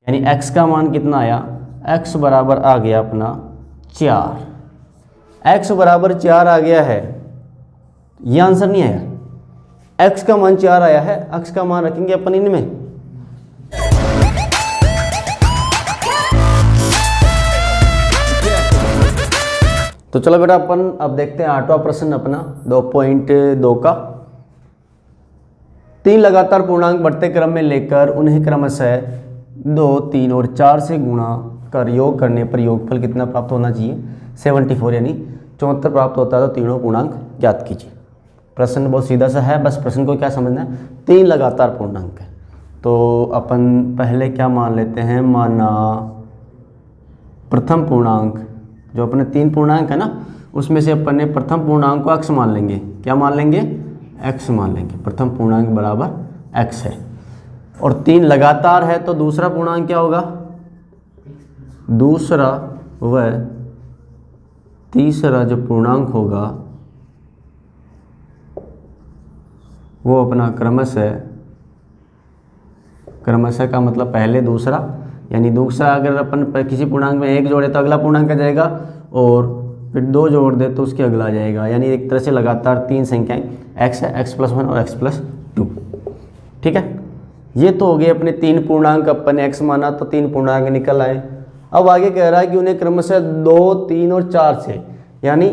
यानी x का मान कितना आया, x बराबर आ गया अपना 4। x बराबर 4 आ गया है, ये आंसर नहीं आया, x का मान 4 आया है, x का मान रखेंगे अपन इनमें। तो चलो बेटा अपन अब देखते हैं 8वां प्रश्न अपना 2.2 का। 3 लगातार पूर्णांक बढ़ते क्रम में लेकर उन्हें क्रमशः 2, 3 और 4 से गुणा कर योग करने पर योगफल कितना प्राप्त होना चाहिए, 74 यानी 74 प्राप्त होता है। तो तीनों पूर्णांक ज्ञात कीजिए। प्रश्न बहुत सीधा सा है, बस प्रश्न को क्या समझना है, 3 लगातार पूर्णांक है। तो अपन पहले क्या मान लेते हैं, माना प्रथम पूर्णांक, जो अपने 3 पूर्णांक है ना, उसमें से अपन ने प्रथम पूर्णांक को x मान लेंगे। क्या मान लेंगे, x मान लेंगे। प्रथम पूर्णांक बराबर x है और 3 लगातार है, तो दूसरा पूर्णांक क्या होगा, दूसरा व तीसरा जो पूर्णांक होगा वो अपना क्रमशः का मतलब पहले दूसरा, यानी दूसरा अगर अपन किसी पूर्णांक में 1 जोड़े तो अगला पूर्णांक आ जाएगा, और फिर 2 जोड़ दे तो उसके अगला आ जाएगा। यानी एक तरह से लगातार 3 संख्याएं x है, x+1 और x+2। ठीक है, ये तो हो गए अपने 3 पूर्णांक, अपन ने x माना तो 3 पूर्णांक निकल आए। अब आगे कह रहा है कि उन्हें क्रमशः 2, 3 और 4 से, यानी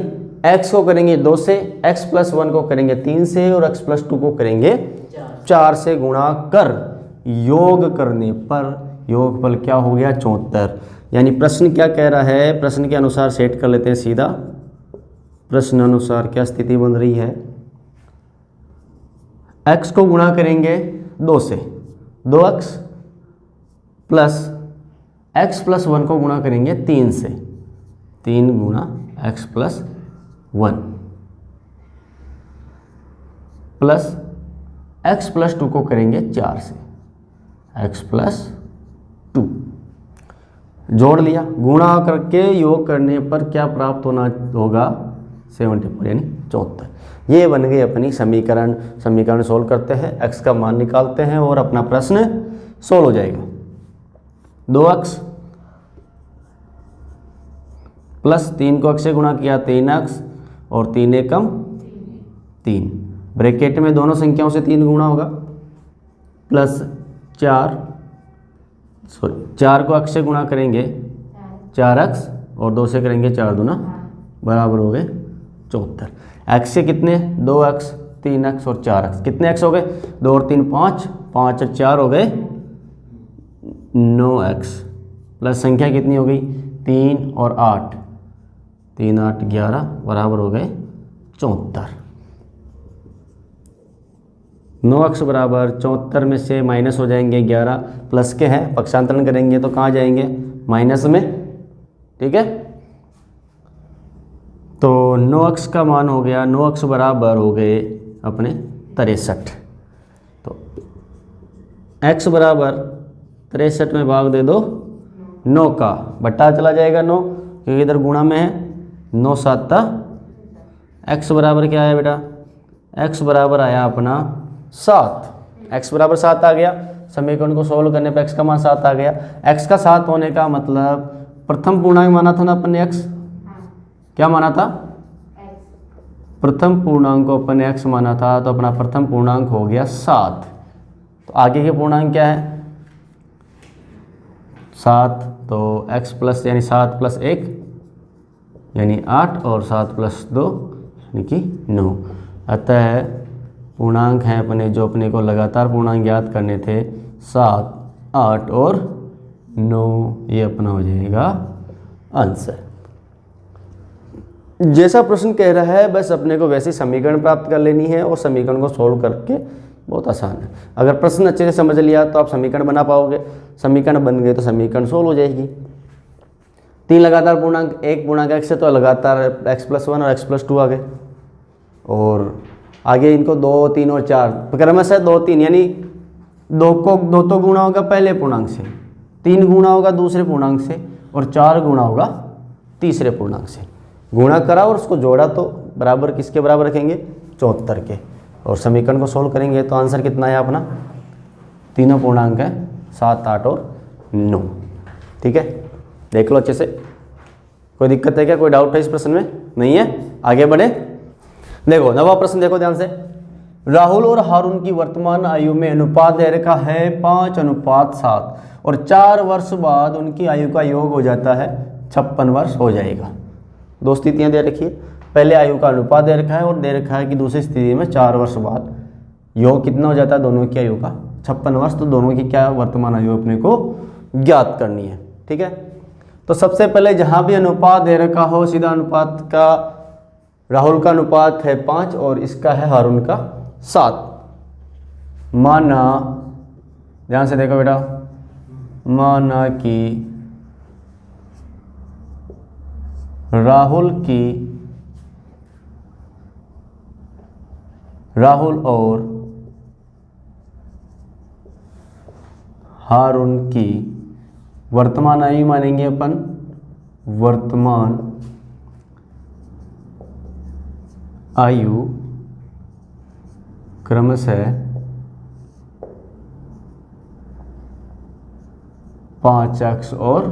x को करेंगे 2 से, x+1 को करेंगे 3 से और x+2 को करेंगे 4 से गुणा कर योग करने पर योगफल क्या हो गया, 74। यानी प्रश्न क्या कह रहा है, प्रश्न के अनुसार सेट कर लेते हैं सीधा। प्रश्न अनुसार क्या स्थिति बन रही है, x को गुणा करेंगे 2 से, 2x प्लस x+1 को गुणा करेंगे 3 से, 3 गुणा x+1 प्लस x+2 को करेंगे 4 से, x+2 जोड़ लिया, गुणा करके योग करने पर क्या प्राप्त होना होगा, 74 यानी 74। ये बन गई अपनी समीकरण सोल्व करते हैं, x का मान निकालते हैं और अपना प्रश्न सोल्व हो जाएगा। 2x प्लस 3 को x से गुणा किया 3x और 3 एकम 3, ब्रैकेट में दोनों संख्याओं से 3 गुणा होगा, प्लस 4 को x से गुणा करेंगे 4x और 2 से करेंगे 4 दूना बराबर हो गए 74। x से कितने, 2x, 3x और 4x, कितने x हो गए, 2 और 3 5, 5 और 4 हो गए 9x, प्लस संख्या कितनी हो गई 3 और 8, 3 8 11 बराबर हो गए 74। 9x बराबर 74 में से माइनस हो जाएंगे 11, प्लस के हैं पक्षांतरण करेंगे तो कहाँ जाएंगे, माइनस में। ठीक है, तो 9x का मान हो गया, 9x बराबर हो गए अपने 63। तो x बराबर 63 में भाग दे दो 9 का, बट्टा चला जाएगा 9 क्योंकि इधर गुणा में है, 9 7 x बराबर क्या आया बेटा, x बराबर आया अपना 7, x बराबर 7 आ गया। समीकरण को सोल्व करने पर x का मान 7 आ गया। x का 7 होने का मतलब प्रथम पूर्णांक माना था ना अपन ने, x क्या माना था, प्रथम पूर्णांक को अपन ने x माना था, तो अपना प्रथम पूर्णांक हो गया 7। तो आगे के पूर्णांक क्या है 7, तो x प्लस यानी 7 प्लस 1 यानी 8 और 7 प्लस 2 यानी कि 9। अतः पूर्णांक हैं अपने जो अपने को लगातार पूर्णांक ज्ञात करने थे 7, 8 और 9, ये अपना हो जाएगा आंसर। जैसा प्रश्न कह रहा है बस अपने को वैसे समीकरण प्राप्त कर लेनी है और समीकरण को सोल्व करके बहुत आसान है। अगर प्रश्न अच्छे से समझ लिया तो आप समीकरण बना पाओगे, समीकरण बन गए तो समीकरण सोल्व हो जाएगी। 3 लगातार पूर्णांक, एक पूर्णांक x है तो लगातार x+1 और x+2 आ गए, और आगे इनको 2, 3 और 4 क्रमशः 2, 3 यानी 2 तो गुणा होगा पहले पूर्णांक से, 3 गुणा होगा दूसरे पूर्णांक से और 4 गुणा होगा तीसरे पूर्णांक से। गुणा करा और उसको जोड़ा तो बराबर किसके बराबर रखेंगे, 74 के, और समीकरण को सोल्व करेंगे तो आंसर कितना है अपना, तीनों पूर्णांक है 7, 8 और नो। ठीक है, देख लो अच्छे से। कोई दिक्कत है क्या, कोई डाउट है इस प्रश्न में? नहीं है, आगे बढ़े। देखो नवा प्रश्न देखो ध्यान से। राहुल और हारून की वर्तमान आयु में अनुपात दे रखा है 5:7 और 4 वर्ष बाद उनकी आयु का योग हो जाता है 56 वर्ष हो जाएगा। दो स्थितियां दे रखी है, पहले आयु का अनुपात दे रखा है और दे रखा है कि दूसरी स्थिति में 4 वर्ष बाद योग कितना हो जाता है दोनों की आयु का, 56 वर्ष। तो दोनों की क्या वर्तमान आयु अपने को ज्ञात करनी है। ठीक है, तो सबसे पहले जहां भी अनुपात दे रखा हो, सीधा अनुपात का राहुल का अनुपात है 5 और इसका है हारून का 7। माना, ध्यान से देखो बेटा, माना कि राहुल और हारून की वर्तमान आयु मानेंगे अपन, वर्तमान आयु क्रमशः 5x और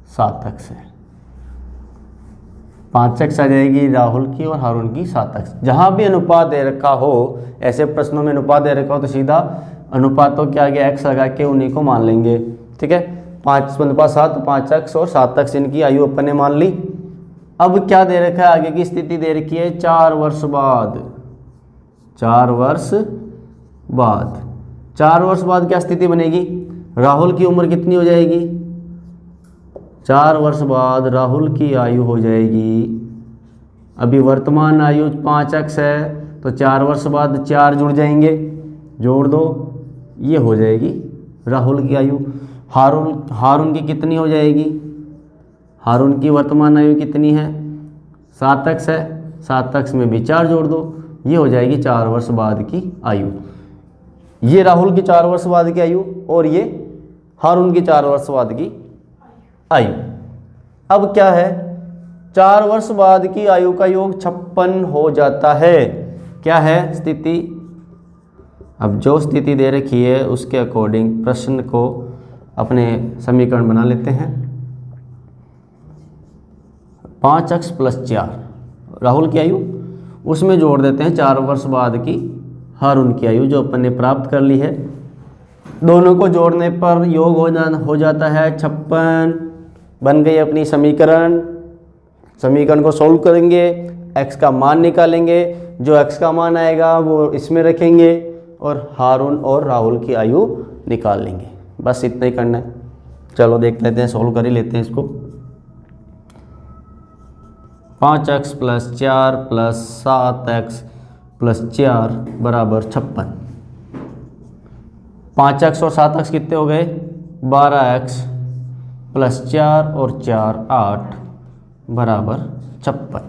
7x है। 5x आ जाएगी राहुल की और हारून की 7x। जहां भी अनुपात दे रखा हो, ऐसे प्रश्नों में अनुपात दे रखा हो तो सीधा अनुपातों के आगे x लगा के उन्हीं को मान लेंगे। ठीक है, 5:7 तो 5x और 7x इनकी आयु अपन ने मान ली। अब क्या दे रखा है, आगे की स्थिति दे रखी है 4 वर्ष बाद। 4 वर्ष बाद, 4 वर्ष बाद क्या स्थिति बनेगी, राहुल की उम्र कितनी हो जाएगी, 4 वर्ष बाद राहुल की आयु हो जाएगी, अभी वर्तमान आयु 5x है तो 4 वर्ष बाद 4 जुड़ जाएंगे, जोड़ दो, ये हो जाएगी राहुल की आयु। हारून की कितनी हो जाएगी, हारून की वर्तमान आयु कितनी है, 7x है, 7x में भी 4 जोड़ दो, ये हो जाएगी 4 वर्ष बाद की आयु। ये राहुल की 4 वर्ष बाद की आयु और ये हारून की 4 वर्ष बाद की आयु। अब क्या है, 4 वर्ष बाद की आयु का योग 56 हो जाता है। क्या है स्थिति, अब जो स्थिति दे रखी है उसके अकॉर्डिंग प्रश्न को अपने समीकरण बना लेते हैं। 5x + 4 राहुल की आयु, उसमें जोड़ देते हैं 4 वर्ष बाद की हारून की आयु जो अपन ने प्राप्त कर ली है। दोनों को जोड़ने पर योग हो जाता है 56। बन गई अपनी समीकरण। समीकरण को सॉल्व करेंगे, x का मान निकालेंगे, जो x का मान आएगा वो इसमें रखेंगे और हारून और राहुल की आयु निकाल लेंगे। बस इतना ही करना है। चलो देख लेते हैं, सॉल्व कर ही लेते हैं इसको। 5x + 4 + 7x + 4 = 56। 5x और 7x कितने हो गए, 12x + 4 और 4 8 = 56।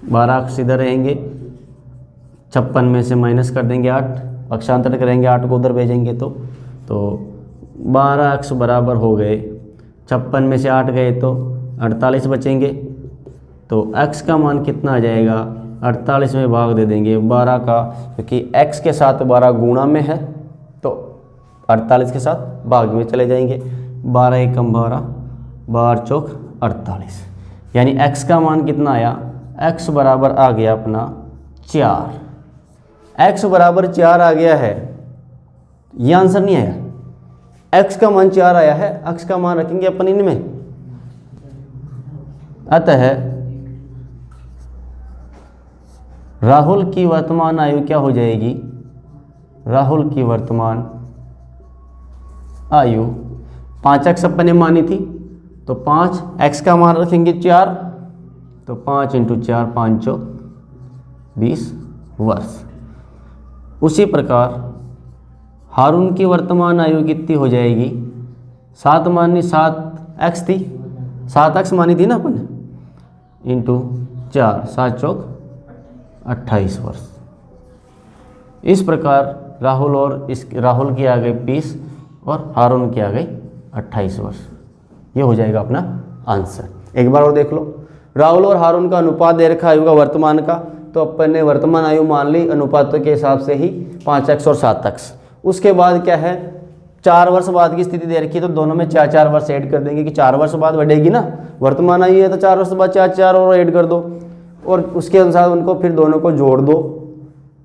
12x इधर रहेंगे, 56 में से माइनस कर देंगे 8, पक्षांतर करेंगे 8 को उधर भेजेंगे तो 12x बराबर हो गए, 56 में से 8 गए तो 48 बचेंगे। तो x का मान कितना आ जाएगा, 48 में भाग दे देंगे 12 का, क्योंकि x के साथ 12 गुणा में है तो 48 के साथ भाग में चले जाएंगे। 12 एकम 12, 12 चौक 48, यानी x का मान कितना आया, x बराबर आ गया अपना 4। x बराबर 4 आ गया है, ये आंसर नहीं आया, x का मान 4 आया है। x का मान रखेंगे अपन इनमें, अतः राहुल की वर्तमान आयु क्या हो जाएगी, राहुल की वर्तमान आयु 5x अपन ने मानी थी तो 5, x का मान रखेंगे 4 तो 5 × 4 5 20 वर्ष। उसी प्रकार हारून की वर्तमान आयु कितनी हो जाएगी, 7 मानी 7x थी, 7x मानी थी ना अपन, इंटू 4 7 चौक 28 वर्ष। इस प्रकार राहुल की आ गई 20 और हारून की आ गई 28 वर्ष। ये हो जाएगा अपना आंसर। एक बार और देख लो, राहुल और हारून का अनुपात दे रखा आयु का वर्तमान का, तो अपन ने वर्तमान आयु मान ली अनुपातों के हिसाब से ही 5x और 7x। उसके बाद क्या है, 4 वर्ष बाद की स्थिति दे रखी है तो दोनों में 4-4 वर्ष ऐड कर देंगे कि 4 वर्ष बाद बढ़ेगी ना, वर्तमान आई है तो 4 वर्ष बाद 4-4 और ऐड कर दो और उसके अनुसार उनको फिर दोनों को जोड़ दो,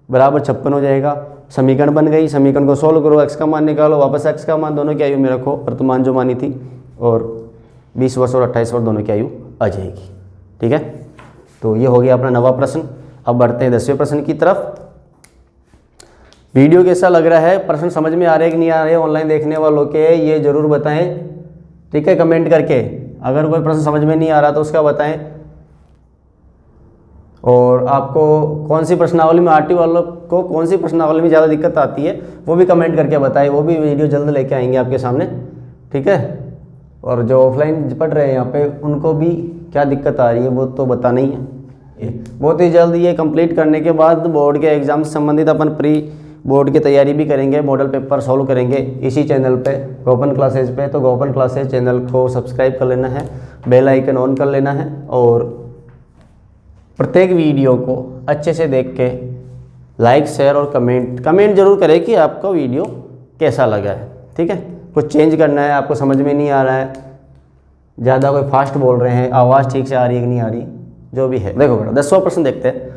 बराबर 56 हो जाएगा। समीकरण बन गई, समीकरण को सोल्व करो, x का मान निकालो, वापस x का मान दोनों की आयु में रखो, वर्तमान जो मानी थी, और 20 वर्ष और 28 वर्ष दोनों की आयु आ जाएगी। ठीक है, तो ये हो गया अपना 9वां प्रश्न। अब बढ़ते हैं 10वें प्रश्न की तरफ। वीडियो कैसा लग रहा है, प्रश्न समझ में आ रहे कि नहीं आ रहे, ऑनलाइन देखने वालों के ये जरूर बताएं। ठीक है, कमेंट करके, अगर कोई प्रश्न समझ में नहीं आ रहा तो उसका बताएं। और आपको कौन सी प्रश्नावली में, आरटी वालों को कौन सी प्रश्नावली में ज़्यादा दिक्कत आती है वो भी कमेंट करके बताएं, वो भी वीडियो जल्द लेके आएंगे आपके सामने। ठीक है, और जो ऑफलाइन पढ़ रहे हैं यहाँ पे उनको भी क्या दिक्कत आ रही है वो तो बताना ही है। बहुत ही जल्द ये कंप्लीट करने के बाद बोर्ड के एग्जाम से संबंधित अपन प्री बोर्ड की तैयारी भी करेंगे, मॉडल पेपर सॉल्व करेंगे इसी चैनल पे, गोपन क्लासेज पे। तो गोपन क्लासेज चैनल को सब्सक्राइब कर लेना है, बेल आइकन ऑन कर लेना है और प्रत्येक वीडियो को अच्छे से देख के लाइक, शेयर और कमेंट जरूर करें कि आपका वीडियो कैसा लगा है। ठीक है, कुछ चेंज करना है, आपको समझ में नहीं आ रहा है, ज़्यादा कोई फास्ट बोल रहे हैं, आवाज़ ठीक से आ रही है कि नहीं आ रही, जो भी है। देखो बेटा 10वां प्रश्न देखते हैं।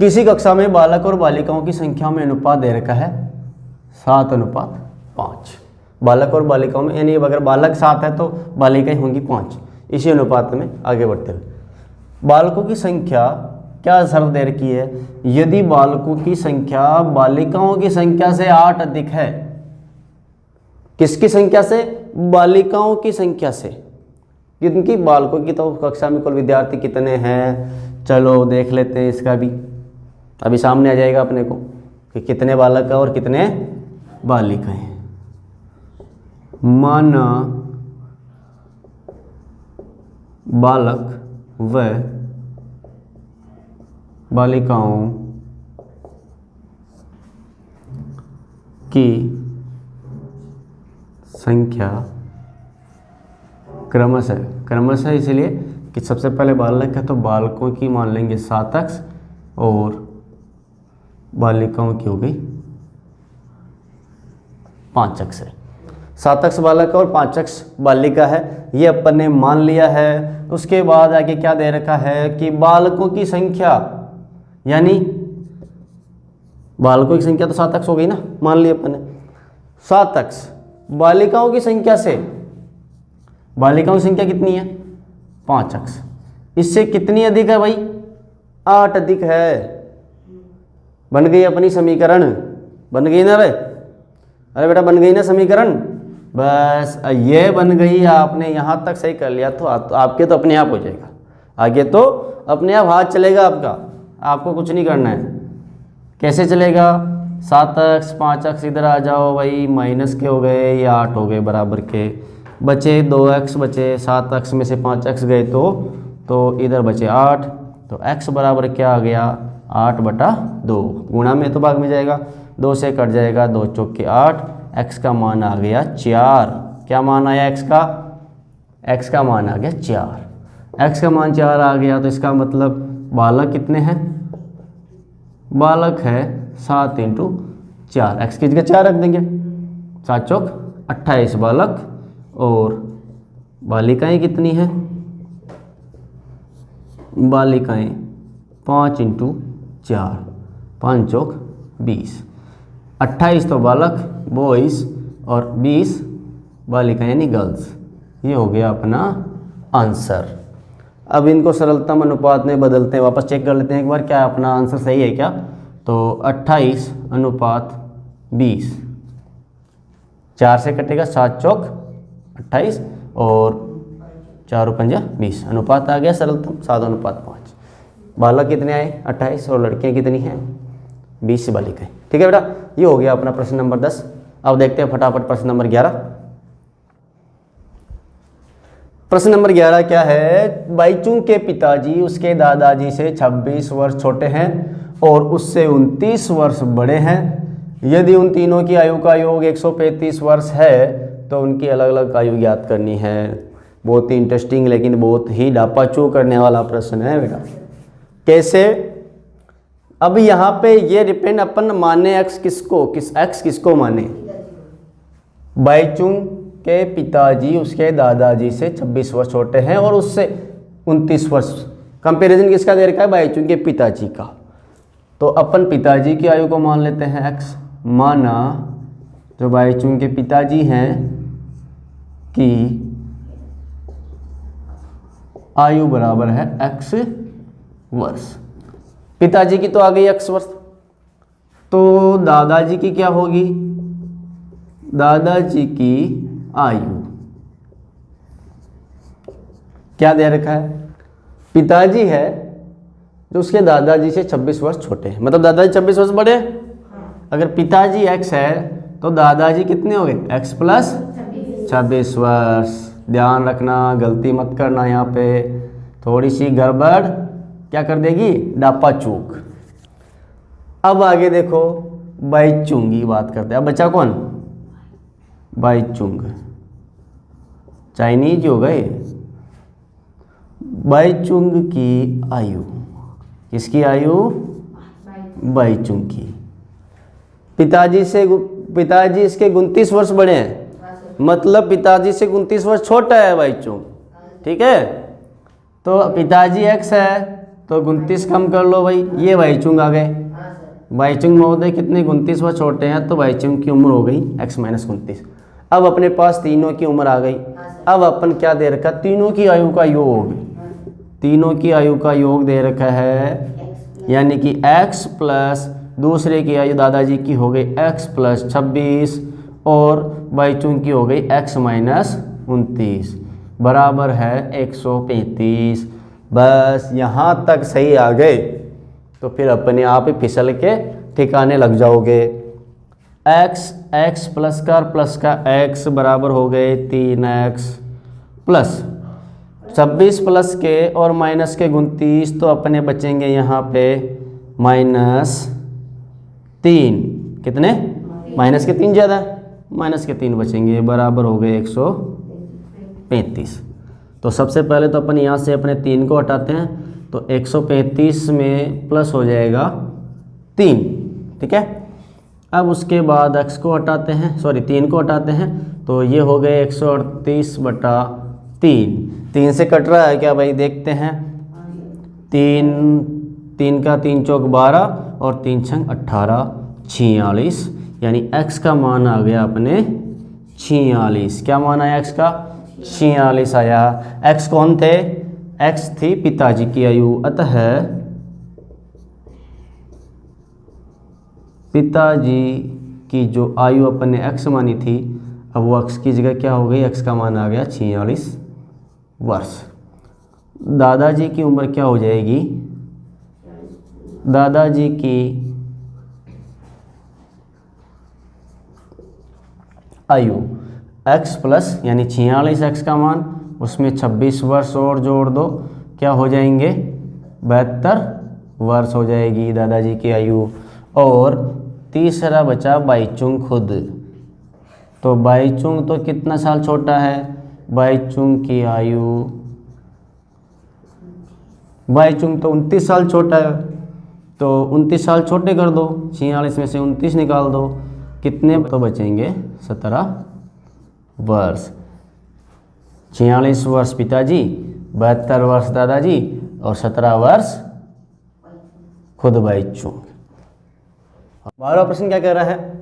किसी कक्षा में बालक और बालिकाओं की संख्या में अनुपात दे रखा है 7:5। बालक और बालिकाओं में, यानी अगर बालक 7 है तो बालिकाएं होंगी 5। इसी अनुपात में आगे बढ़ते हुए बालकों की संख्या क्या शर्त दे रखी है, यदि बालकों की संख्या बालिकाओं की संख्या से 8 अधिक है। किसकी संख्या से? बालिकाओं की संख्या से। क्योंकि बालकों की तो कक्षा में कुल विद्यार्थी कितने हैं, चलो देख लेते हैं, इसका भी अभी सामने आ जाएगा अपने को कि कितने बालक और कितने बालिकाएं। माना बालक व बालिकाओं की संख्या क्रमशः इसलिए कि सबसे पहले बालक है तो बालकों की मान लेंगे 7x और बालिकाओं की हो गई 5x है। 7x बालक और 5x बालिका है, ये अपन ने मान लिया है। उसके बाद आगे क्या दे रखा है कि बालकों की संख्या, यानी बालकों की संख्या तो 7x हो गई ना, मान लिया अपन ने 7x बालिकाओं की संख्या से, बालिकाओं की संख्या कितनी है 5x, इससे कितनी अधिक है भाई 8 अधिक है। बन गई अपनी समीकरण, बन गई ना रे, अरे बेटा बन गई ना समीकरण, बस ये बन गई। आपने यहाँ तक सही कर लिया तो आपके तो अपने आप हो जाएगा, आगे तो अपने आप हाथ चलेगा आपका, आपको कुछ नहीं करना है। कैसे चलेगा? 7x 5x इधर आ जाओ भाई, माइनस के हो गए, ये 8 हो गए बराबर के, बचे 2x बचे, 7x में से 5x गए तो इधर बचे 8, तो x बराबर क्या आ गया 8/2, गुणा में तो भाग में जाएगा, 2 से कट जाएगा, 2 चौके 8, x का मान आ गया 4। क्या मान आया x का मान आ गया 4। x का मान 4 आ गया तो इसका मतलब बालक कितने हैं? बालक है 7 × 4, x की जगह 4 रख देंगे, 7 चौक 28 बालक, और बालिकाएं कितनी हैं? बालिकाएं 5 × 4, 5 चौक 20, 28 तो बालक बॉयज़ और 20 बालिकाएं यानी गर्ल्स। ये हो गया अपना आंसर। अब इनको सरलतम अनुपात में बदलते हैं, वापस चेक कर लेते हैं एक बार क्या अपना आंसर सही है क्या। तो 28:20, 4 से कटेगा 7 चौक 28 और 4 × 5 20, अनुपात आ गया सरलतम 7:5। बालक कितने आए 28 और लड़कियां कितनी हैं 20 बालिकाएं। ठीक है बेटा, ये हो गया अपना प्रश्न नंबर 10। अब देखते हैं फटाफट प्रश्न नंबर 11। प्रश्न नंबर 11 क्या है? बाईचुंग के पिताजी उसके दादाजी से 26 वर्ष छोटे हैं और उससे 29 वर्ष बड़े हैं। यदि उन तीनों की आयु का योग 135 वर्ष है तो उनकी अलग अलग आयु ज्ञात करनी है। बहुत ही इंटरेस्टिंग लेकिन बहुत ही डापाचू करने वाला प्रश्न है बेटा। कैसे? अब यहाँ पे ये डिपेंड अपन माने x किसको माने, बाईचुंग के पिताजी उसके दादाजी से 26 वर्ष छोटे हैं और उससे 29 वर्ष। कंपैरिजन किसका दे रखा है? बाईचुंग के पिताजी का। तो अपन पिताजी की आयु को मान लेते हैं x। माना जो बाईचुंग के पिताजी हैं कि आयु बराबर है x वर्ष। पिताजी की तो आ गई x वर्ष, तो दादाजी की क्या होगी? दादाजी की आयु क्या दे रखा है? पिताजी है जो उसके दादाजी से 26 वर्ष छोटे हैं, मतलब दादाजी 26 वर्ष बड़े। अगर पिताजी x है तो दादाजी कितने हो गए? x प्लस 26 वर्ष। ध्यान रखना, गलती मत करना, यहाँ पे थोड़ी सी गड़बड़ क्या कर देगी? डापा चूक। अब आगे देखो, बाईचुंग की बात करते हैं। अब बचा कौन? बाईचुंग। चाइनीज हो गए। बाईचुंग की आयु, किसकी आयु? बाईचुंग की। पिताजी इसके 29 वर्ष बड़े हैं, मतलब पिताजी से 29 वर्ष छोटा है बाईचुंग। ठीक है, तो पिताजी x है तो 29 कम कर लो भाई, ये बाईचुंग आ गए। बाईचुंग महोदय कितने? 29 वर्ष छोटे हैं, तो बाईचुंग की उम्र हो गई x माइनस 29। अब अपने पास तीनों की उम्र आ गई। अब अपन क्या दे रखा? तीनों की आयु का योग। तीनों की आयु का योग दे रखा है, यानी कि x प्लस दूसरे की आयु दादाजी की हो गई x प्लस 26 और बाईचुंग की हो गई x माइनस 29 बराबर है 135। बस यहाँ तक सही आ गए तो फिर अपने आप ही फिसल के ठिकाने लग जाओगे। x प्लस का x बराबर हो गए 3x प्लस 26 प्लस के और माइनस के 29, तो अपने बचेंगे यहाँ पे -3। कितने? माइनस के 3 ज़्यादा, माइनस के 3 बचेंगे, बराबर हो गए 135। तो सबसे पहले तो अपन यहाँ से अपने 3 को हटाते हैं, तो 135 में प्लस हो जाएगा 3। ठीक है, अब उसके बाद x को हटाते हैं, सॉरी 3 को हटाते हैं, तो ये हो गए 138/3। 3 से कट रहा है क्या भाई? देखते हैं। 3 का 3 चौक 12 और 3 छंग 18, 46, यानी x का मान आ गया अपने 46। क्या मान आया x का? 46 आया। x कौन थे? x थी पिताजी की आयु, अतः पिताजी की जो आयु अपन ने x मानी थी, अब वो x की जगह क्या हो गई? x का मान आ गया 46 वर्ष। दादाजी की उम्र क्या हो जाएगी? दादाजी की आयु x प्लस यानी 46 x का मान, उसमें 26 वर्ष और जोड़ दो, क्या हो जाएंगे? 72 वर्ष हो जाएगी दादाजी की आयु। और तीसरा बचा बाईचुंग खुद। तो बाईचुंग तो कितना साल छोटा है? बाईचुंग की आयु, बाईचुंग तो 29 साल छोटा है, तो 29 साल छोटे कर दो, 46 में से 29 निकाल दो, कितने तो बचेंगे? 17 वर्ष। 46 वर्ष पिताजी, 72 वर्ष दादाजी और 17 वर्ष खुद बाईचुंग। 12वां प्रश्न क्या कह रहा है?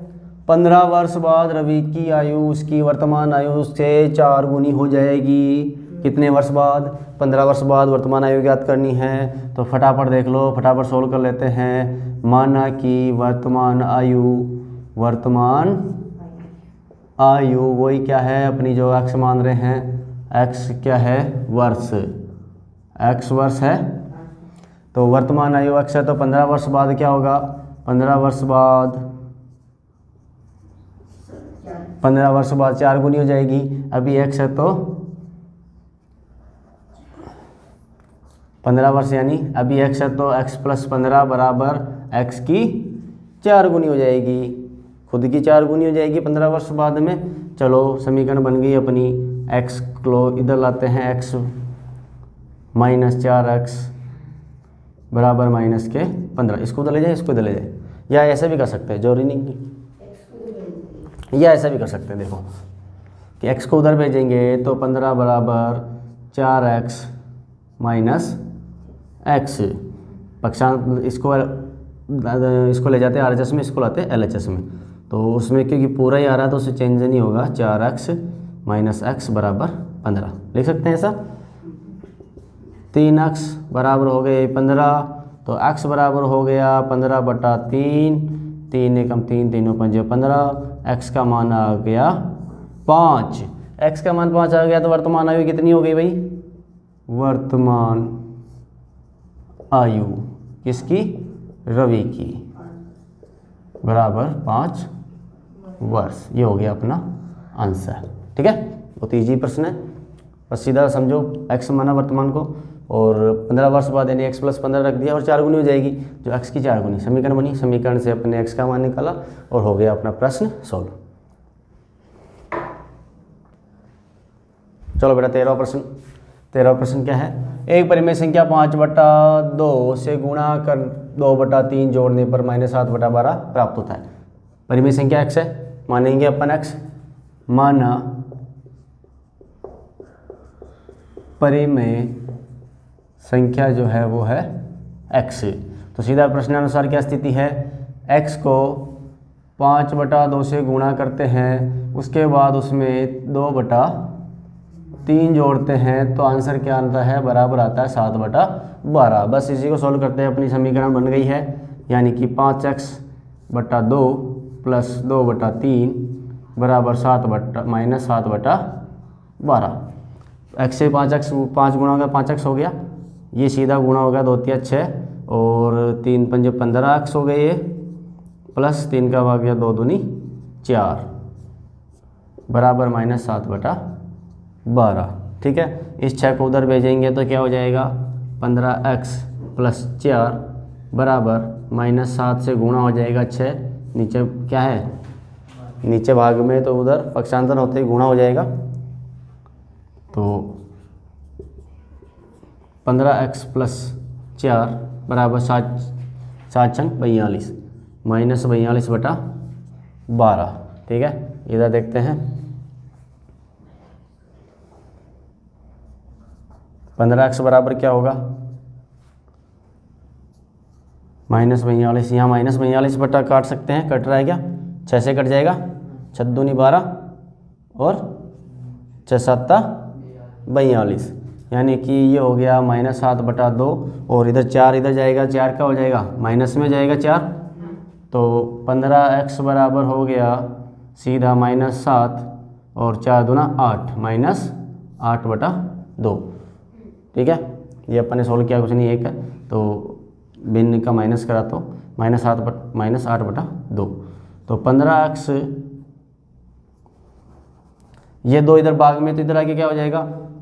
15 वर्ष बाद रवि की आयु उसकी वर्तमान आयु से 4 गुनी हो जाएगी। कितने वर्ष बाद? 15 वर्ष बाद वर्तमान आयु ज्ञात करनी है, तो फटाफट देख लो, फटाफट सोल्व कर लेते हैं। माना कि वर्तमान आयु वही क्या है अपनी जो x मान रहे हैं, x क्या है? वर्ष, x वर्ष है, तो वर्तमान आयु x है, तो 15 वर्ष बाद क्या होगा? 15 वर्ष बाद 4 गुनी हो जाएगी। अभी x है तो 15 वर्ष, यानी अभी x है तो x प्लस 15 बराबर x की 4 गुनी हो जाएगी, खुद की 4 गुनी हो जाएगी 15 वर्ष बाद में। चलो समीकरण बन गई अपनी, x को इधर लाते हैं, x माइनस 4x बराबर माइनस के 15। इसको उधर ले जाए, इसको इधर ले जाए, या ऐसे भी कर सकते हैं, जरूरी नहीं कि या ऐसा भी कर सकते हैं, देखो कि x को उधर भेजेंगे तो 15 बराबर 4x माइनस x, पक्षांत इसको ले जाते हैं RHS में, इसको लाते हैं LHS में, तो उसमें क्योंकि पूरा ही आ रहा है तो उससे चेंज नहीं होगा, 4x माइनस x बराबर 15 लिख सकते हैं ऐसा। 3x बराबर हो गए 15, तो x बराबर हो गया 15/3, 3 एकम 3, 3 पंजे 15, x का मान आ गया 5। x का मान 5 आ गया तो वर्तमान आयु कितनी हो गई भाई? वर्तमान आयु किसकी? रवि की, बराबर 5 वर्ष। ये हो गया अपना आंसर। ठीक है, बहुत ईजी प्रश्न है, बस सीधा समझो x माना वर्तमान को और 15 वर्ष बाद यानी x + 15 रख दिया और 4 गुनी हो जाएगी, जो x की 4 गुनी समीकरण बनी। समीकरण से अपने x का मान निकाला और हो गया अपना प्रश्न सॉल्व। चलो बेटा 13वां प्रश्न। 13वां प्रश्न क्या है? एक परिमेय संख्या 5/2 से गुणा कर 2/3 जोड़ने पर -7/12 प्राप्त होता है। परिमेय संख्या x है, मानेंगे अपन x, माना परिमेय संख्या जो है वो है x। तो सीधा प्रश्नानुसार क्या स्थिति है? x को 5/2 से गुणा करते हैं, उसके बाद उसमें 2/3 जोड़ते हैं, तो आंसर क्या आता है? बराबर आता है 7/12। बस इसी को सॉल्व करते हैं, अपनी समीकरण बन गई है, यानी कि 5x/2 + 2/3 बराबर -7/12। x से 5x 5 गुणा होगा 5x हो गया, ये सीधा गुणा होगा 2 × 6 और 3 × 5 15x हो गए, ये प्लस 3 का भाग गया 2 दूनी 4 बराबर -7/12। ठीक है, इस 6 को उधर भेजेंगे तो क्या हो जाएगा? 15x + 4 बराबर -7 से गुणा हो जाएगा 6, नीचे क्या है? नीचे भाग में, तो उधर पक्षांतर होते ही गुणा हो जाएगा, तो 15x + 4 बराबर 7 × 42 -42/12। ठीक है, इधर देखते हैं 15x बराबर क्या होगा? -42, यहाँ -42 बटा काट सकते हैं, कट रहा है क्या? 6 से कट जाएगा, 6 दूनी 12 और 6 7 42, यानी कि ये हो गया -7/2 और इधर 4 इधर जाएगा, 4 क्या हो जाएगा? माइनस में जाएगा 4, तो 15x बराबर हो गया सीधा -7 और 4 दूना 8 -8/2। ठीक है, ये अपन ने सोल्व किया, कुछ नहीं, एक है, तो भिन्न का माइनस करा तो -8/2, तो 15x, ये 2 इधर भाग में, तो इधर आके क्या हो जाएगा?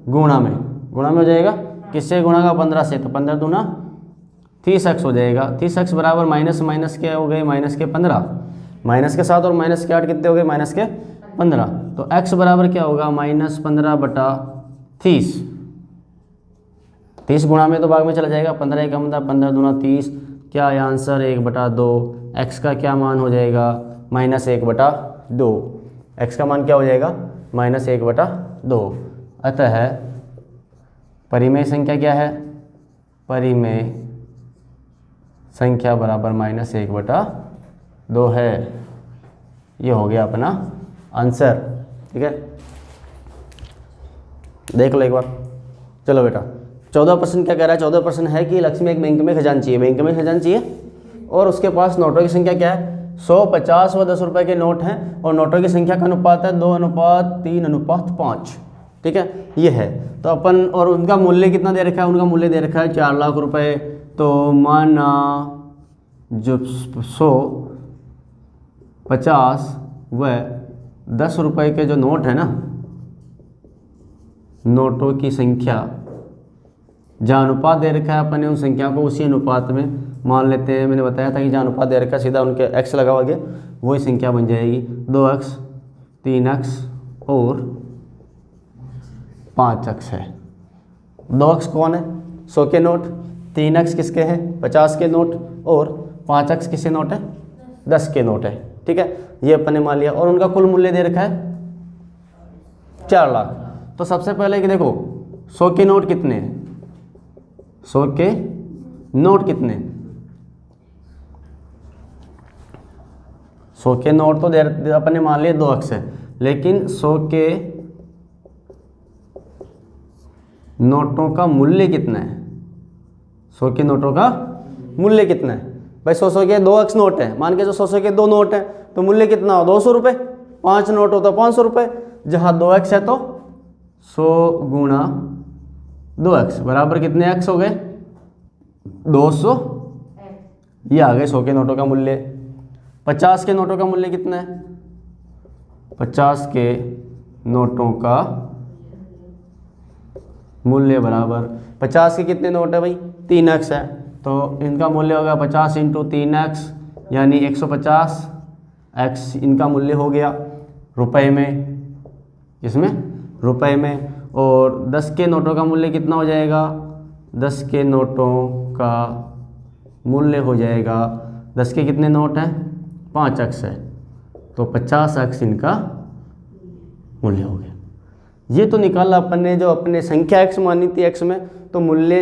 गुणा में हो जाएगा, किससे गुणा का? 15 से, तो 15 दूना 30x हो जाएगा। 30x बराबर माइनस क्या हो गए? -15, माइनस के 7 और -8 कितने हो गए? -15, तो x बराबर क्या होगा? -15/30। 30 गुणा में तो भाग में चला जाएगा, 15 1 15 दूना 30, क्या है आंसर? 1/2। x का क्या मान हो जाएगा? -1/2। x का मान क्या हो जाएगा? -1/2। अतः परिमेय संख्या क्या है? परिमेय संख्या बराबर -1/2 है। ये हो गया अपना आंसर। ठीक है, देख लो एक बार। चलो बेटा 14 प्रश्न क्या कह रहा है? 14 प्रश्न है कि लक्ष्मी एक बैंक में खजांची है, बैंक में खजांची है और उसके पास नोटों की संख्या क्या है? 100, 50 व 10 रुपए के नोट हैं और नोटों की संख्या का अनुपात है 2:3:5। ठीक है, ये है, तो अपन, और उनका मूल्य कितना दे रखा है? उनका मूल्य दे रखा है 4 लाख रुपए। तो माना जो 100, 50 व 10 रुपए के जो नोट है ना, नोटों की संख्या, जहाँ अनुपात दे रखा है अपन ने उन संख्या को उसी अनुपात में मान लेते हैं। मैंने बताया था कि जहाँ अनुपात दे रखा है सीधा उनके x लगा हुआ वही संख्या बन जाएगी। 2x, 3x और 5x है। 2x कौन है? 100 के नोट, 3x किसके हैं? 50 के नोट और 5x किसके नोट है? 10 के नोट है। ठीक है, ये अपन ने मान लिया। और उनका कुल मूल्य दे रखा है 4 लाख। तो सबसे पहले कि देखो 100 के नोट कितने हैं, 100 के नोट कितने, 100 के नोट तो अपन ने मान लिए 2 अक्ष है, लेकिन 100 के नोटों का मूल्य कितना है, 100 के नोटों का मूल्य कितना है भाई। 100 के 2 अक्ष नोट है, मान के जो 100 के 2 नोट है तो मूल्य कितना हो 200 रुपये, 5 नोट हो तो 500 रुपये, जहाँ 2 अक्ष है तो 100 गुणा 2 अक्ष बराबर कितने अक्ष हो गए 200, ये आ गए 100 के नोटों का मूल्य। 50 के नोटों का मूल्य कितना है, 50 के नोटों का मूल्य बराबर, 50 के कितने नोट है भाई 3 अक्ष है, तो इनका मूल्य होगा 50 इंटू 3 अक्ष यानी 150 एक्स इनका मूल्य हो गया रुपए में, इसमें रुपए में। और 10 के नोटों का मूल्य कितना हो जाएगा, 10 के नोटों का मूल्य हो जाएगा, 10 के कितने नोट हैं 5 अक्ष है, तो 50 अक्ष इनका मूल्य हो गया। ये तो निकाला अपन ने, जो अपने संख्या एक्स मानी थी एक्स में, तो मूल्य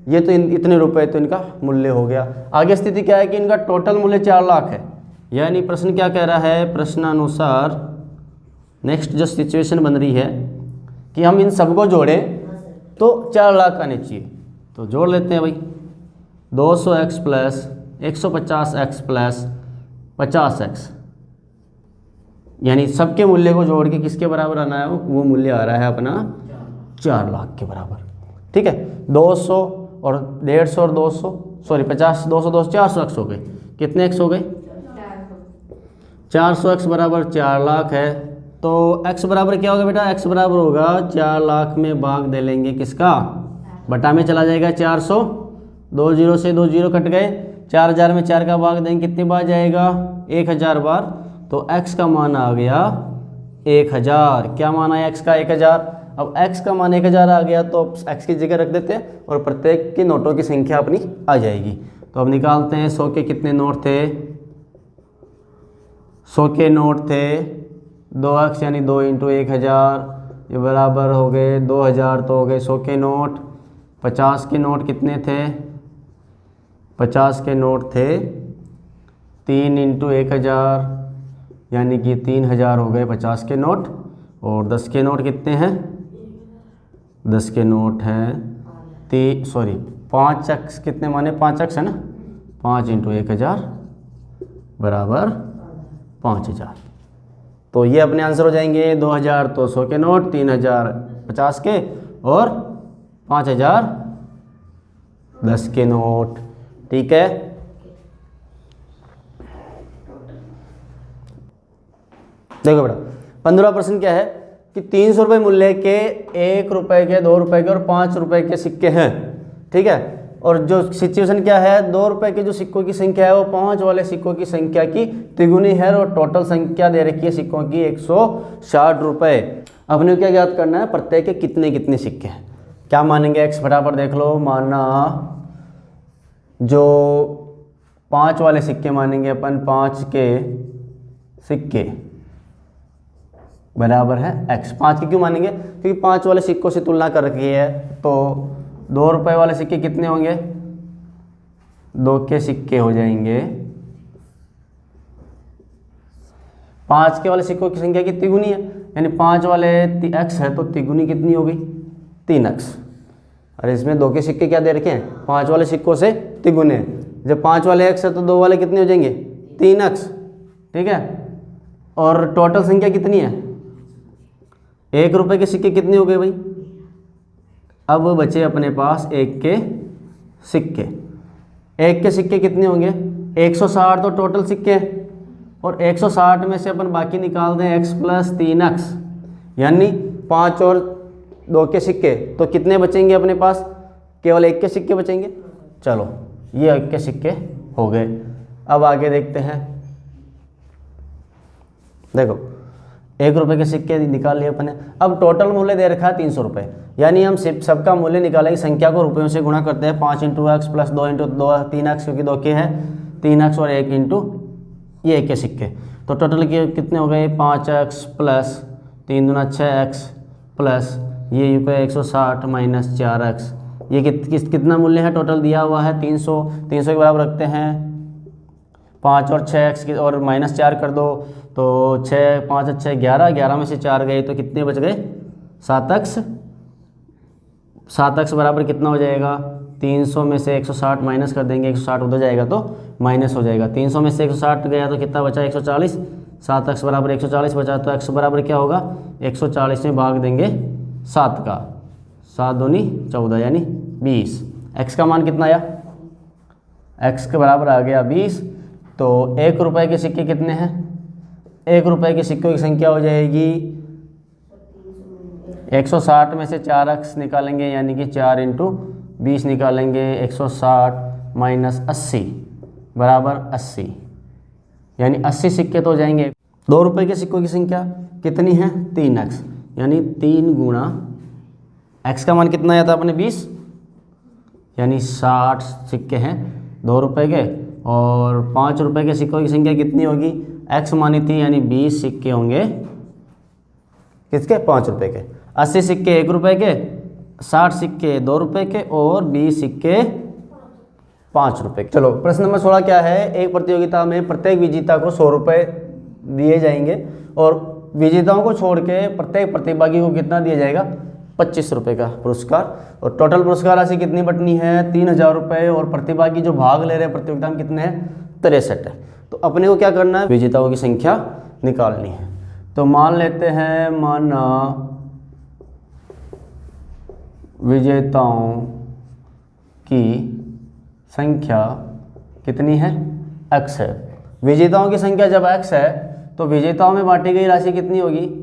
ये तो इतने रुपए तो इनका मूल्य हो गया। आगे स्थिति क्या है कि इनका टोटल मूल्य 4 लाख है, यानी प्रश्न क्या कह रहा है, प्रश्नानुसार नेक्स्ट जो सिचुएशन बन रही है कि हम इन सबको जोड़ें तो 4 लाख आने चाहिए। तो जोड़ लेते हैं भाई, 200x plus 150x plus 50x, यानी सबके मूल्य को जोड़ के किसके बराबर आना है, वो मूल्य आ रहा है अपना 4 लाख के बराबर। ठीक है, 200 और 150 और 200 सॉरी 50 200 200 400x हो गए, कितने x हो गए 400x बराबर 4 लाख है। तो x बराबर क्या होगा बेटा, x बराबर होगा 4 लाख में भाग दे लेंगे किसका, बटा में चला जाएगा 400, 2 जीरो से 2 जीरो कट गए, 4000 में 4 का भाग देंगे कितनी बार जाएगा 1000 बार, तो x का मान आ गया 1000। क्या मान आया x का 1000। अब x का मान 1000 आ गया तो x की जगह रख देते हैं और प्रत्येक के नोटों की संख्या अपनी आ जाएगी। तो अब निकालते हैं 100 के कितने नोट थे, 100 के नोट थे 2 अक्ष यानी 2 इंटू 1000, ये बराबर हो गए 2000, तो हो गए 100 के नोट। 50 के नोट कितने थे, 50 के नोट थे 3 इंटू 1000 यानी कि 3000 हो गए 50 के नोट। और 10 के नोट कितने हैं, 10 के नोट हैं 5 अक्ष कितने माने 5 अक्ष है ना, 5 इंटू 1000 बराबर 5000। तो ये अपने आंसर हो जाएंगे 2000 तो 100 के नोट, 3000 50 के और 5000 10 के नोट। ठीक है, देखो बेटा 15वां प्रश्न क्या है कि 300 रुपये मूल्य के 1 रुपये के 2 रुपये के और 5 रुपये के सिक्के हैं। ठीक है, और जो सिचुएशन क्या है, 2 रुपये के जो सिक्कों की संख्या है वो 5 वाले सिक्कों की संख्या की तिगुनी है और टोटल संख्या दे रखी है सिक्कों की 160 रुपये। अपने क्या ज्ञात करना है, प्रत्येक के कितने कितने सिक्के हैं। क्या मानेंगे x फटाफट देख लो, माना जो 5 वाले सिक्के मानेंगे अपन, 5 के सिक्के बराबर है x। 5 के क्यों मानेंगे, क्योंकि 5 वाले सिक्कों से तुलना कर रखी है। तो 2 रुपये वाले सिक्के कितने होंगे, 2 के सिक्के हो जाएंगे। 5 के वाले सिक्कों की संख्या की तिगुनी है, यानी 5 वाले x है तो तिगुनी कितनी हो गई 3x। और इसमें 2 के सिक्के क्या दे रखे हैं, 5 वाले सिक्कों से तिगुने। जब 5 वाले x है तो 2 वाले कितने हो जाएंगे 3x। ठीक है, और टोटल संख्या कितनी है, 1 रुपये के सिक्के कितने हो गए भाई। अब बचे अपने पास 1 के सिक्के। 1 के सिक्के कितने होंगे 160, तो टोटल सिक्के हैं। और 160 में से अपन बाकी निकाल दें x प्लस 3x, यानी 5 और 2 के सिक्के, तो कितने बचेंगे अपने पास, केवल 1 के सिक्के बचेंगे। चलो ये 1 के सिक्के हो गए। अब आगे देखते हैं, देखो 1 रुपये के सिक्के निकाल लिए अपने। अब टोटल मूल्य दे रखा है 300 रुपये, यानी हम सिर्फ सबका मूल्य निकालेंगे, संख्या को रुपयों से गुणा करते हैं। 5 into x plus 2 into 2 3x, क्योंकि 2 के हैं 3x और 1 इंटू ये 1 के सिक्के। तो टोटल कितने हो गए 5x प्लस 3 दूना 6x प्लस ये यू का 160 माइनस 4x। ये कितना मूल्य है टोटल दिया हुआ है 300। 300 के बराबर रखते हैं 5 और 6x और माइनस 4 कर दो तो 6 5 और 6 11, 11 में से 4 गए तो कितने बच गए 7x। 7x बराबर कितना हो जाएगा 300 में से 160 माइनस कर देंगे, 160 उधर जाएगा तो माइनस हो जाएगा। 300 में से 160 गया तो कितना बचा 140। 7x बराबर 140 बचा तो x बराबर क्या होगा 140 में भाग देंगे 7 का, 7 दूनी 14 यानी 20। x का मान कितना आया x के बराबर आ गया 20। तो 1 रुपये के सिक्के कितने हैं 1 रुपये के सिक्कों की संख्या हो जाएगी 160 में से 4x निकालेंगे यानी कि 4 इंटू 20 निकालेंगे 160 माइनस 80 बराबर 80 यानी 80 सिक्के तो हो जाएंगे। 2 रुपये के सिक्कों की संख्या कितनी है 3x यानी 3 गुणा x का मान कितना आया था अपने 20 यानी 60 सिक्के हैं 2 रुपये के। और 5 रुपये के सिक्कों की संख्या कितनी होगी x मानी थी यानी 20 सिक्के होंगे किसके 5 रुपये के। 80 सिक्के 1 रुपये के, 60 सिक्के 2 रुपये के और 20 सिक्के 5 रुपये के। चलो प्रश्न नंबर 16 क्या है, एक प्रतियोगिता में प्रत्येक विजेता को 100 रुपये दिए जाएंगे और विजेताओं को छोड़ के प्रत्येक प्रतिभागी को कितना दिया जाएगा 25 रुपये का पुरस्कार। और टोटल पुरस्कार राशि कितनी बटनी है 3000 रुपये और प्रतिभागी जो भाग ले रहे हैं प्रतियोगिता में कितने हैं 63 है। तो अपने को क्या करना है विजेताओं की संख्या निकालनी है। तो मान लेते हैं माना विजेताओं की संख्या कितनी है x है। विजेताओं की संख्या जब x है तो विजेताओं में बांटी गई राशि कितनी होगी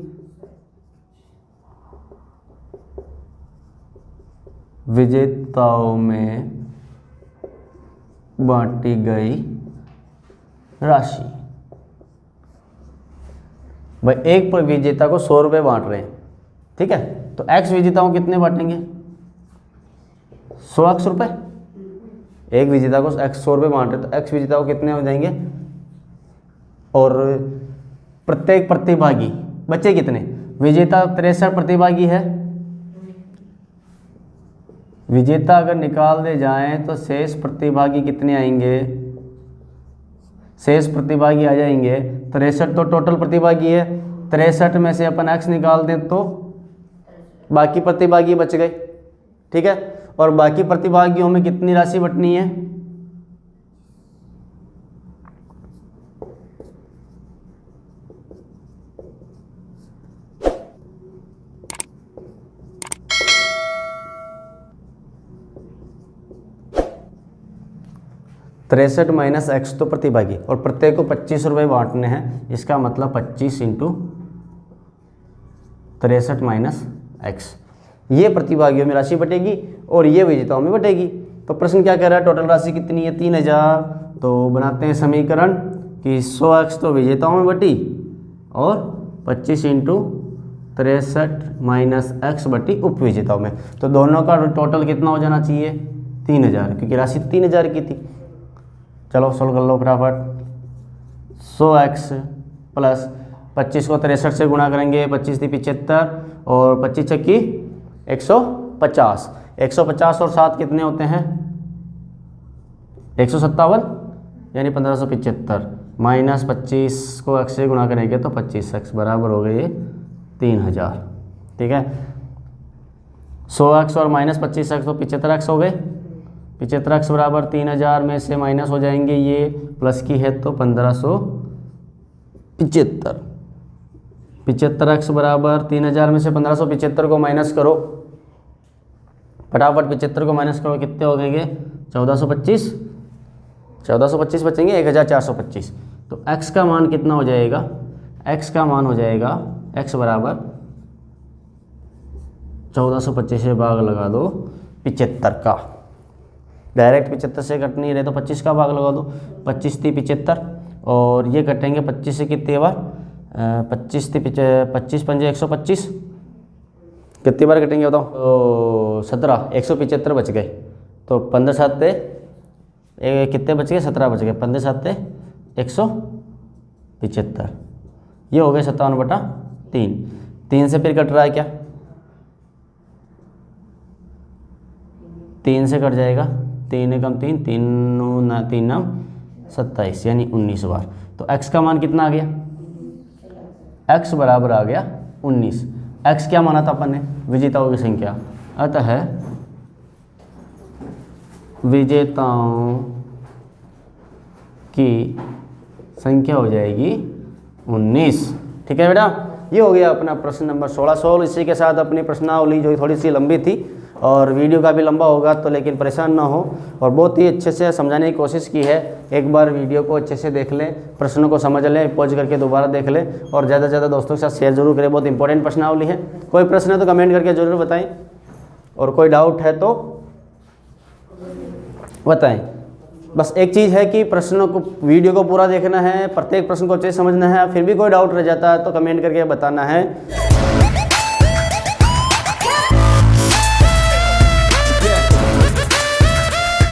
विजेताओं में बांटी गई राशि। भाई एक पर विजेता को 100 रुपये बांट रहे हैं ठीक है, तो x विजेताओं कितने बांटेंगे 100x रुपये। एक विजेता को x 100 रुपये बांट रहे तो x विजेताओं कितने हो जाएंगे। और प्रत्येक प्रतिभागी बच्चे कितने विजेता 63 प्रतिभागी है। विजेता अगर निकाल दे जाएं तो शेष प्रतिभागी कितने आएंगे, शेष प्रतिभागी आ जाएंगे 63। तो टोटल प्रतिभागी है 63 में से अपन x निकाल दें तो बाकी प्रतिभागी बच गए ठीक है। और बाकी प्रतिभागियों में कितनी राशि बटनी है तिरसठ माइनस x तो प्रतिभागी और प्रत्येक को 25 रुपये बांटने हैं। इसका मतलब 25 इंटू 63 माइनस x ये प्रतिभागियों में राशि बटेगी और ये विजेताओं में बटेगी। तो प्रश्न क्या कह रहा है टोटल राशि कितनी है 3000। तो बनाते हैं समीकरण कि 100x तो विजेताओं में बटी और 25 इंटू 63 माइनस x बटी उपविजेताओं में। तो दोनों का टोटल कितना हो जाना चाहिए 3000 क्योंकि राशि 3000 की थी। चलो सोल्व कर लो फटाफट। 100x प्लस 25 को 63 से गुणा करेंगे 25 थी 75 और 25 छक्की 150। 150 और 7 कितने होते हैं 157 यानी 1575 माइनस 25 को x से गुणा करेंगे तो 25x बराबर हो गए 3000 ठीक है। 100x और माइनस 25x तो 75x हो गए। 75x बराबर 3000 में से माइनस हो जाएंगे ये प्लस की है तो 1575। 75x बराबर 3000 में से 1575 को माइनस करो फटाफट। 75 को माइनस करो कितने हो गएंगे 1425 बचेंगे 1425। तो x का मान कितना हो जाएगा x का मान हो जाएगा x बराबर 1425 से भाग लगा दो 75 का। डायरेक्ट 75 से कट नहीं रहे तो 25 का भाग लगा दो। 25 थी 75 और ये कटेंगे 25 से कितने बार 25 थी 25 पंजे 125 कितनी बार कटेंगे बताओ तो 17 175 बच गए। तो 15 साते कितने बच गए 17 बच गए। 15 साते 75। ये हो गया 57/3। 3 से फिर कट रहा है क्या, 3 से कट जाएगा, 3 एकम 3, 3 9 27 यानी 19 बार। तो x का मान कितना आ गया, x बराबर आ गया 19। x क्या माना था अपन ने, विजेताओं की संख्या, अतः विजेताओं की संख्या हो जाएगी 19। ठीक है बेटा, ये हो गया अपना प्रश्न नंबर 16 सोल्व। इसी के साथ अपनी प्रश्नावली जो थोड़ी सी लंबी थी और वीडियो का भी लंबा होगा तो, लेकिन परेशान ना हो, और बहुत ही अच्छे से समझाने की कोशिश की है। एक बार वीडियो को अच्छे से देख लें, प्रश्नों को समझ लें, पॉज करके दोबारा देख लें और ज़्यादा से ज़्यादा दोस्तों के साथ शेयर जरूर करें। बहुत इंपॉर्टेंट प्रश्नावली है। कोई प्रश्न है तो कमेंट करके जरूर बताएं, और कोई डाउट है तो बताएं। बस एक चीज़ है कि प्रश्नों को, वीडियो को पूरा देखना है, प्रत्येक प्रश्न को अच्छे से समझना है। फिर भी कोई डाउट रह जाता है तो कमेंट करके बताना है।